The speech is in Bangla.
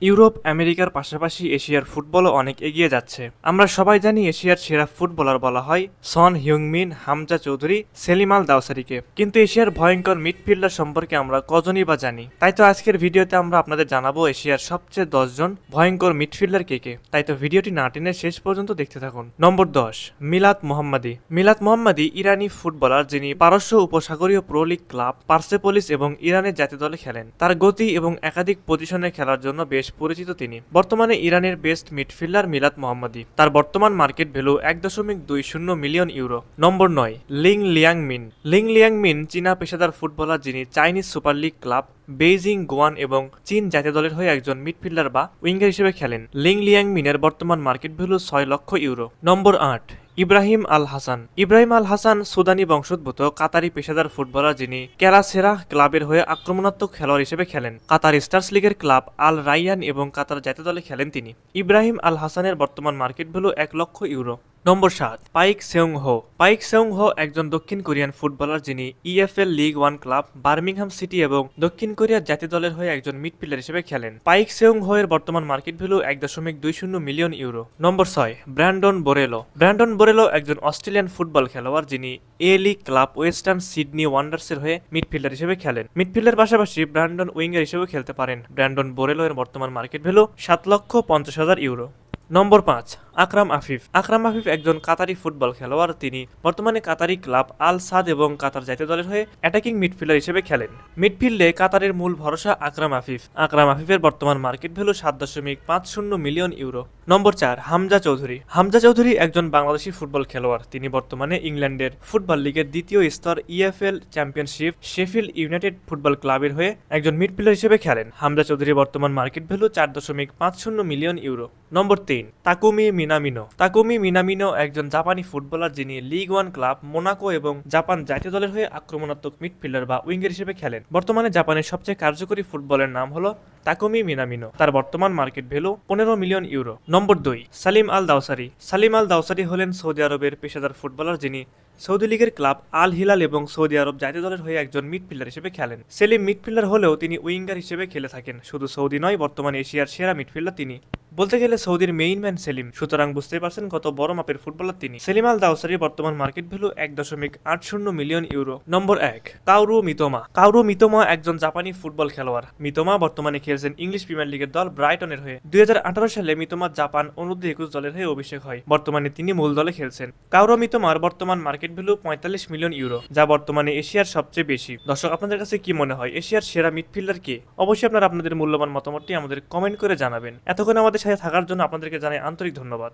ইউরোপ, আমেরিকার পাশাপাশি এশিয়ার ফুটবলও অনেক এগিয়ে যাচ্ছে। আমরা সবাই জানি এশিয়ার সেরা ফুটবলার বলা হয় সন হিউংমিন, হামজা চৌধুরী, সেলিম আল দাওসারিকে। কিন্তু এশিয়ার ভয়ঙ্কর মিডফিল্ডার সম্পর্কে আমরা কজনই বা জানি? তাই তো আজকের ভিডিওতে আমরা আপনাদের জানাবো এশিয়ার সবচেয়ে 10 জন ভয়ঙ্কর মিডফিল্ডার কে কে। তাই তো ভিডিওটি না টেনে শেষ পর্যন্ত দেখতে থাকুন। নম্বর 10, মিলাদ মোহাম্মদী। মিলাদ মোহাম্মদী ইরানি ফুটবলার, যিনি পারস্য উপসাগরীয় প্রো লিগ ক্লাব পার্সেপোলিস এবং ইরানের জাতীয় দলে খেলেন। তার গতি এবং একাধিক পজিশনে খেলার জন্য বেশ পরিচিত তিনি। বর্তমানে ইরানের বেস্ট মিডফিল্ডার মিলাদ মোহাম্মদী। তার বর্তমান মার্কেট ভ্যালু 1.20 মিলিয়ন ইউরো। নম্বর 9, লিং লিয়াংমিন। লিং লিয়াংমিন চীনা পেশাদার ফুটবলার, যিনি Chinese super league club Beijing, Goan এবং চীন জাতীয় দলের হয়ে একজন মিডফিল্ডার বা উইঙ্গার হিসেবে খেলেন। লিং লিয়াংমিনের বর্তমান মার্কেট ভ্যালু 6 লক্ষ ইউরো। নম্বর 8, ইব্রাহিম আল হাসান। ইব্রাহিম আল হাসান সুদানি বংশোদ্ভূত কাতারি পেশাদার ফুটবলার, যিনি ক্যারাসেরা ক্লাবের হয়ে আক্রমণাত্মক খেলোয়াড় হিসেবে খেলেন। কাতার স্টার্স লিগের ক্লাব আল রাইয়ান এবং কাতার জাতীয় দলে খেলেন তিনি। ইব্রাহিম আল হাসানের বর্তমান মার্কেট ভ্যালু 1 লক্ষ ইউরো। নম্বর 7, পাইক সেউং হো। পাইক সেউং হো একজন দক্ষিণ কোরিয়ান ফুটবলার, যিনি EFL league 1 club Birmingham city এবং দক্ষিণ কোরিয়ার জাতীয় দলের হয়ে একজন মিডফিল্ডার হিসেবে খেলেন। পাইক সেউং হো এর বর্তমান মার্কেট ভ্যালু 1.20 মিলিয়ন ইউরো। নম্বর 6, ব্র্যান্ডন বোরেলো। ব্র্যান্ডন বোরেলো একজন অস্ট্রেলিয়ান ফুটবল খেলোয়াড়, যিনি এ লিগ ক্লাব ওয়েস্টার্ন সিডনি ওয়ান্ডার্সের হয়ে মিডফিল্ডার হিসেবে খেলেন। মিডফিল্ডের পাশাপাশি ব্র্যান্ডন উইঙ্গার হিসেবেও খেলতে পারেন। ব্র্যান্ডন বোরেলো এর বর্তমান মার্কেট ভ্যালু 7,50,000 ইউরো। নম্বর 5, আকরাম আফিফ। আকরাম আফিফ একজন কাতারি ফুটবল খেলোয়াড়, তিনি বর্তমানে কাতারি ক্লাব আল সাদ এবং কাতার জাতীয় দলের হয়ে অ্যাটাকিং মিডফিল্ডার হিসেবে খেলেন। মিডফিল্ডে কাতারের মূল ভরসা আকরাম আফিফ। আকরাম আফিফের বর্তমান মার্কেট ভ্যালু 7.50 মিলিয়ন ইউরো। নম্বর 4, হামজা চৌধুরী। হামজা চৌধুরী একজন বাংলাদেশি ফুটবল খেলোয়াড়, তিনি বর্তমানে ইংল্যান্ডের ফুটবল লিগের দ্বিতীয় স্তর EFL championship Sheffield United football ক্লাবের হয়ে একজন মিডফিল্ডার হিসেবে খেলেন। হামজা চৌধুরীর বর্তমান মার্কেট ভ্যালু 4.50 মিলিয়ন ইউরো। নম্বর 3, তাকুমি মিনামিনো। তাকুমি মিনামিনো একজন জাপানি ফুটবলার, যিনি লিগ 1 ক্লাব মোনাকো এবং জাপান জাতীয় দলের হয়ে আক্রমণাত্মক মিডফিল্ডার বা উইঙ্গার হিসেবে খেলেন। বর্তমানে জাপানের সবচেয়ে কার্যকরী ফুটবলের নাম হলো তাকুমি মিনামিনো। তার বর্তমান মার্কেট ভ্যালু 15 মিলিয়ন ইউরো। নম্বর 2, সালিম আল দাওসারি। সালিম আল দাওসারি হলেন সৌদি আরবের পেশাদার ফুটবলার, যিনি সৌদি লীগের ক্লাব আল হিলাল এবং সৌদি আরব জাতীয় দলের হয়ে একজন মিডফিল্ডার হিসেবে খেলেন। সেলিম মিডফিল্ডার হলেও তিনি উইঙ্গার হিসেবে খেলে থাকেন। শুধু সৌদি নয়, বর্তমানে এশিয়ার সেরা মিডফিল্ডার তিনি। বলতে গেলে সৌদির মেইন ম্যান সেলিম। সুতরাং বুঝতেই পারছেন কত বড় মাপের ফুটবলার তিনি। সেলিম আল দাওসারির বর্তমান মার্কেট ভ্যালু 1.80 মিলিয়ন ইউরো। নম্বর 1, কাওরু মিতোমা। কাওরু মিতোমা একজন জাপানি ফুটবল খেলোয়াড়। মিতোমা বর্তমানে খেলছেন ইংলিশ প্রিমিয়ার লিগের দল ব্রাইটনের হয়ে। 2018 সালে মিতোমা জাপান অনূর্ধ্ব-21 দলের হয়ে অভিষেক হয়। বর্তমানে তিনি মূল দলে খেলছেন। কাওরু মিতোমার বর্তমান মার্কেট ভ্যালু 45 মিলিয়ন ইউরো, যা বর্তমানে এশিয়ার সবচেয়ে বেশি। দর্শক, আপনাদের কাছে কি মনে হয় এশিয়ার সেরা মিডফিল্ডার কে? অবশ্যই আপনারা আপনাদের মূল্যবান মতামতটি আমাদের কমেন্ট করে জানাবেন। এতক্ষণ আমাদের সাথে থাকার জন্য আপনাদেরকে জানাই আন্তরিক ধন্যবাদ।